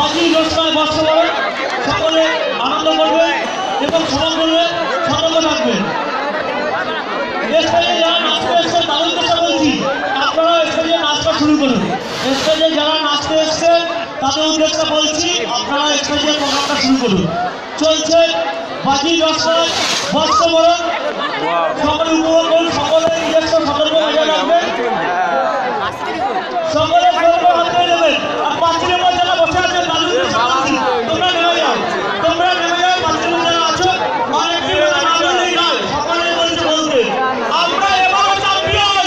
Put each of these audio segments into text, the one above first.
বাকি রোজগার বর্ষবরণ সকলে আনন্দ করবে এবং সভা করবে, সতর্ক থাকবেন। স্টেজে যারা নাচতে এসছেন তাদেরকে বলছি আপনারা স্টেজে নাচটা শুরু করুন। স্টেজে যারা নাচতে এসছেন তাদের উদ্দেশ্যে বলছি আপনারা স্টেজে প্রোগ্রামটা শুরু করুন। চলছে বাজি রোজগার বর্ষবরণ, সকলে উপভোগ করুন, সকলে নিজস্ব সতর্ক বজায় রাখবেন, সকলে হাতে দেবেন। আর পাঁচিলের মধ্যে যারা বসে আছেন তাদের তোমরা নেমে যাও, তোমরা নেমে যাও। পাঁচিলের যারা আছো অনেকটি সকলে বলছে বলতে আমরা এবারও চ্যাম্পিয়ন,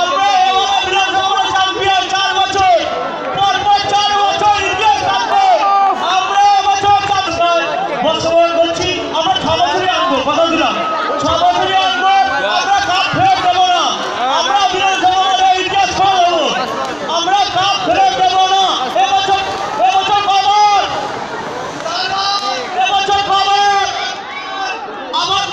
আমরা এবারও বিধানসভা চ্যাম্পিয়ন। 4 বছর পরপর 4 বছর ইতিহাস থাকবে। আমরা এবছর বর্ষবরণ করছি, আমরা 6 বছরই আনবো, কথা দিলাম 6 বছরই আনবো। আমরা কাপ ফেরত দেবো না, আমরা বিধানসভা ইতিহাস করে দেবো, আমরা কাপ ফেরত দেবো না। এবছর খবর, এবছর খবর আমার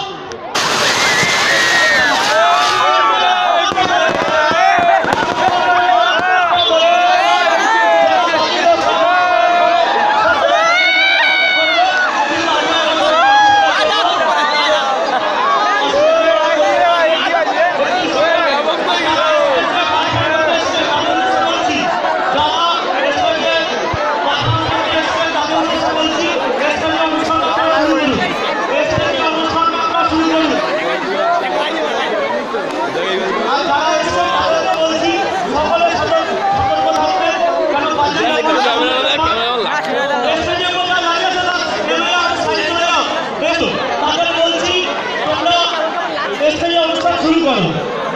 শুরু করো।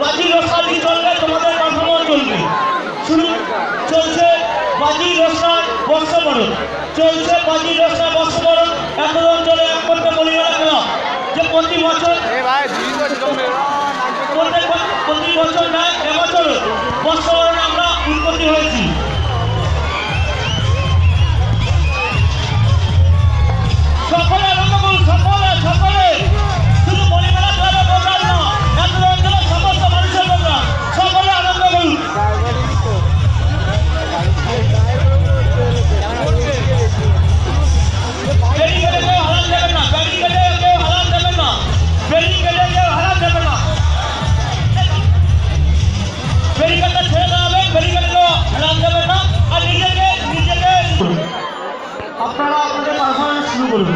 বাজি রোজগার চলবে, তোমাদের পারফরমেন্স চলবে। শুরু চলছে বাজি রোজগার বর্ষবরণ, চলছে বাজি রোজগার বর্ষবরণ। এখন অঞ্চলে এক করতে বলি না যে প্রতি বছর নয়, এবছর বর্ষবরণে আমরা উন্নতি হয়েছি। সকলে আনন্দ করুন, সকলে শুধু পরিমেলা ক্লাবের প্রোগ্রাম না, এত অঞ্চলের সমস্ত মানুষের প্রোগ্রাম, সকলে আনন্দ করুন। ব্যারিকেডে কেউ হারান দেবেন না, ব্যারিকেডে কেউ হারান দেবেন না, ব্যারিকেডে কেউ হারান দেবেন না। ব্যারিকেডটা ছেড়ে দেওয়া হবে, ব্যারিকেডে কেউ হারান দেবেন না। আর নিজেকে আপনারা আপনাদের পারফরমেন্স শুরু করুন।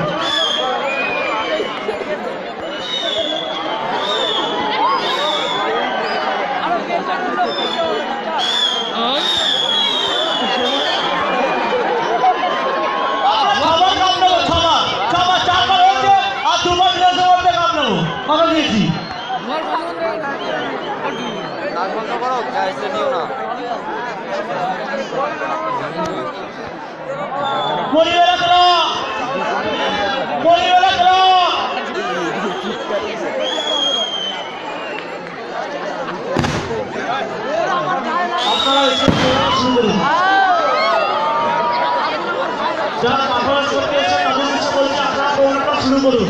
কথা দিয়েছি আপনারা যারা পারফরমেন্স করতে এসে তাদের কিছু বলছে আপনারা প্রোগ্রামটা শুরু করুন।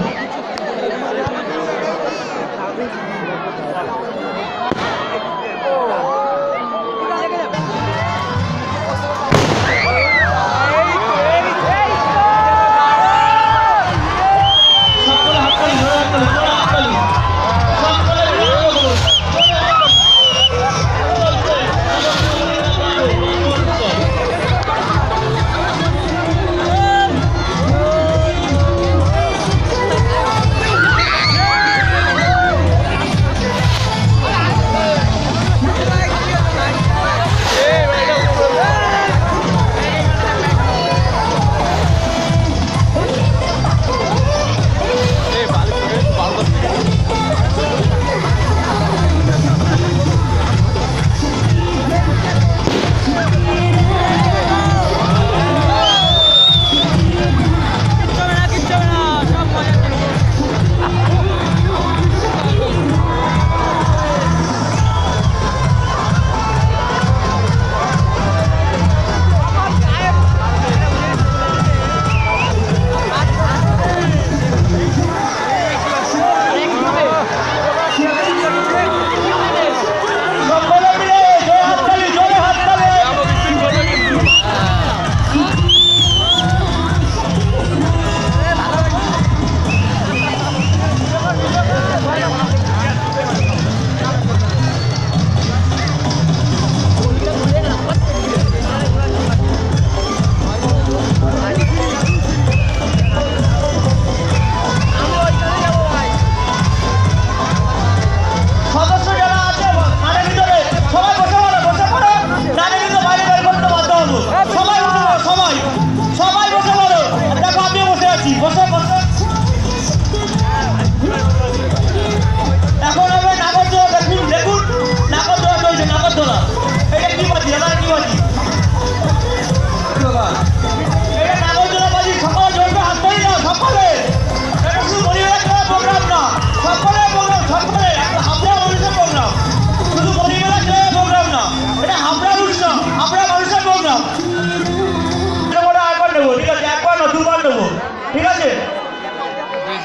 ঠিক আছে?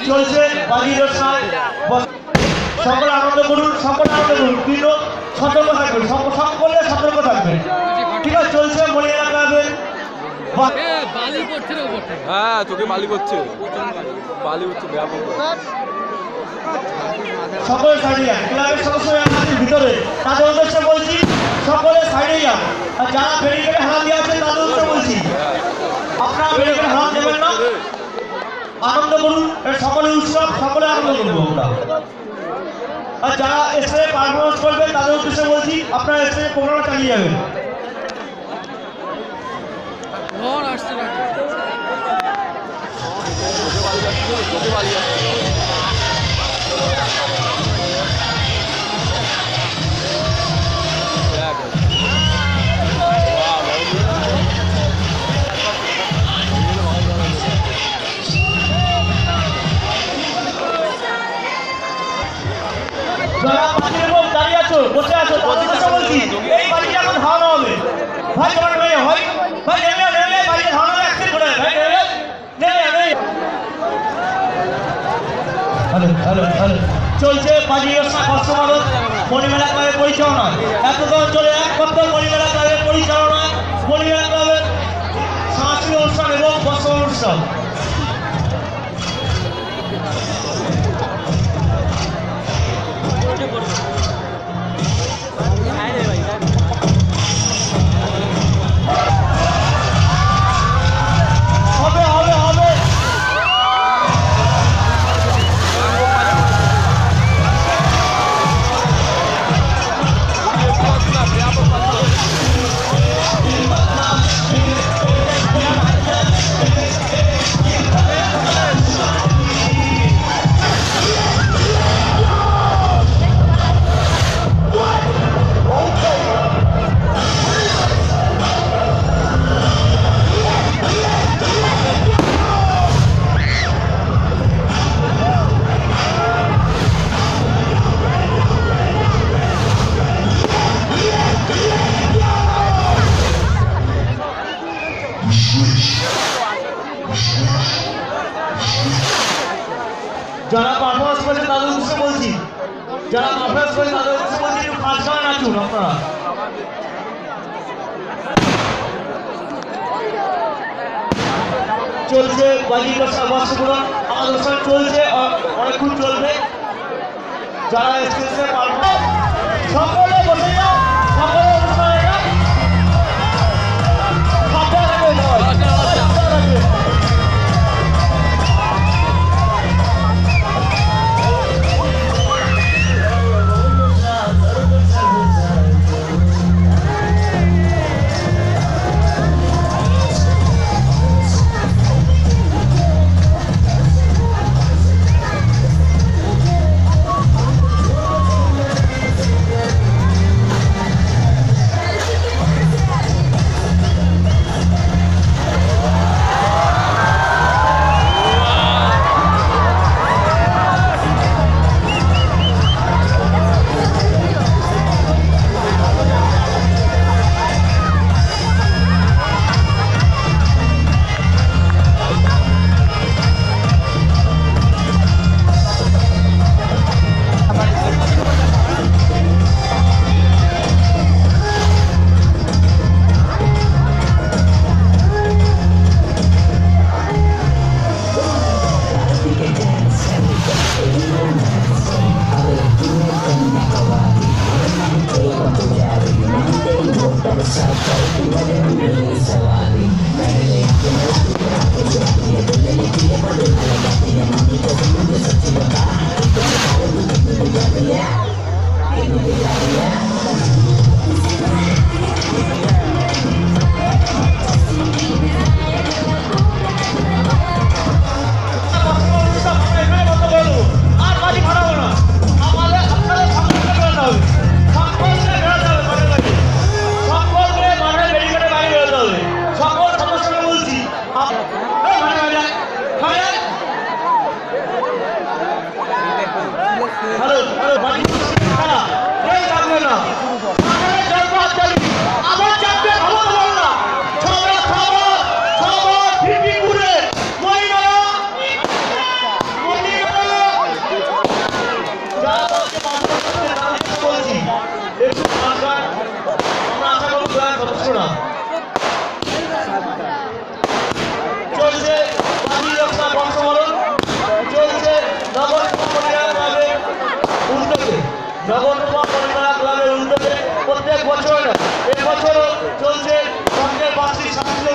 চলছে বাজির অনুষ্ঠান, সকলে আনন্দ করুন, সকলে আনন্দ করুন, কিন্তু সতর্ক থাকবেন, সকলে সতর্ক থাকবেন, ঠিক আছে? চলছে মরিয়া ক্লাবের হ্যাঁ তোকে বালি করছে, বালি হচ্ছে ব্যাপক। সকলে সাইডে যান, ক্লাবের সদস্যরা আমাদের ভিতরে, তাদের উদ্দেশ্যে বলছি সকলে সাইডে যান। আর যারা ব্যারিকেডে হাত দিয়ে আছে তাদের উদ্দেশ্যে বলছি আপনারা ব্যারিকেডে হাত দেবেন না, আনন্দ করুন, সকলে উৎসব, সকলে আনন্দ করবো আমরা। আর যারা এসে পারফরমেন্স করবেন তাদের উদ্দেশ্যে বলছি আপনারা এসে প্রোগ্রাম চালিয়ে যাবেন। যারা পাখির মধ্যে দাঁড়িয়ে আছো, বসে আছো, তাদের উদ্দেশ্যে বলছি এই বাড়িটা এখন ধারণা হবে। ভাই তোমার মেয়ে হয়, ভাই নেমে নেমে বাড়িতে ধারণা অ্যাক্সেপ্ট করে, ভাই নেমে নেমে নেমে। হ্যালো হ্যালো হ্যালো, চলছে বাজি ব্যবসা কষ্টমারক মণিমেলা ক্লাবের পরিচালনা, এতক্ষণ চলে একমাত্র মণিমেলা ক্লাবের পরিচালনা, মণিমেলা ক্লাবের সাংস্কৃতিক অনুষ্ঠান এবং বর্ষণ অনুষ্ঠান। হবে হবে হবে, যারা পারফরমেন্স করছে তাদের উদ্দেশ্যে বলছি, যারা পারফরমেন্স করছে তাদের উদ্দেশ্যে বলছি একটু ফাঁস গান নাচুন আপনারা। চলছে বাজি বর্ষপূরণ, আমার অনুষ্ঠান চলছে, অনেকক্ষণ চলবে। যারা স্টেজে পারফরমেন্স সকলে বসে যাও, সকলে অনুষ্ঠানে যাও, সাবধান রাখবেন সবাই, সাবধান রাখবেন।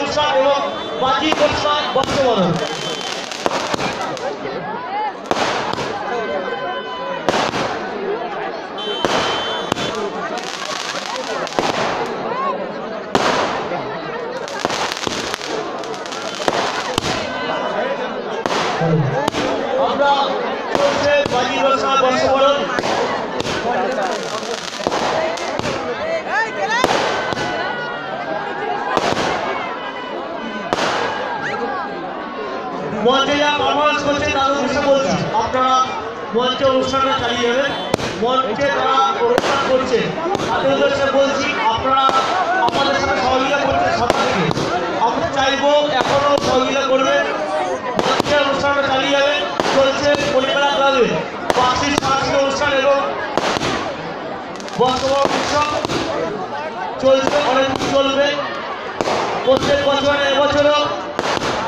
অনুষ্ঠান এবং বাজি অনুষ্ঠান বর্তমান আমরা চলছে বাজি অনুষ্ঠান বর্তমান মঞ্চে যা পারফরমেন্স করছে তাদের উদ্দেশ্যে বলছি আপনারা মঞ্চে অনুষ্ঠানটা চালিয়ে যাবেন মঞ্চে যারা অনুষ্ঠান করছে তাদের উদ্দেশ্যে বলছি আপনারা আমাদের সাথে সহযোগিতা করছেন সকাল থেকে আমরা চাইবো এখনো সহযোগিতা করবেন মঞ্চে অনুষ্ঠানটা চালিয়ে যাবেন চলছে পরিমেলা ক্লাবে বার্ষিক সাংস্কৃতিক অনুষ্ঠান এবং বর্তমান উৎসব চলছে অনেক চলবে প্রত্যেক বছর এবছরও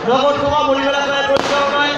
নগরসভা পরিমেলা ক্লাবের পরিচালনায়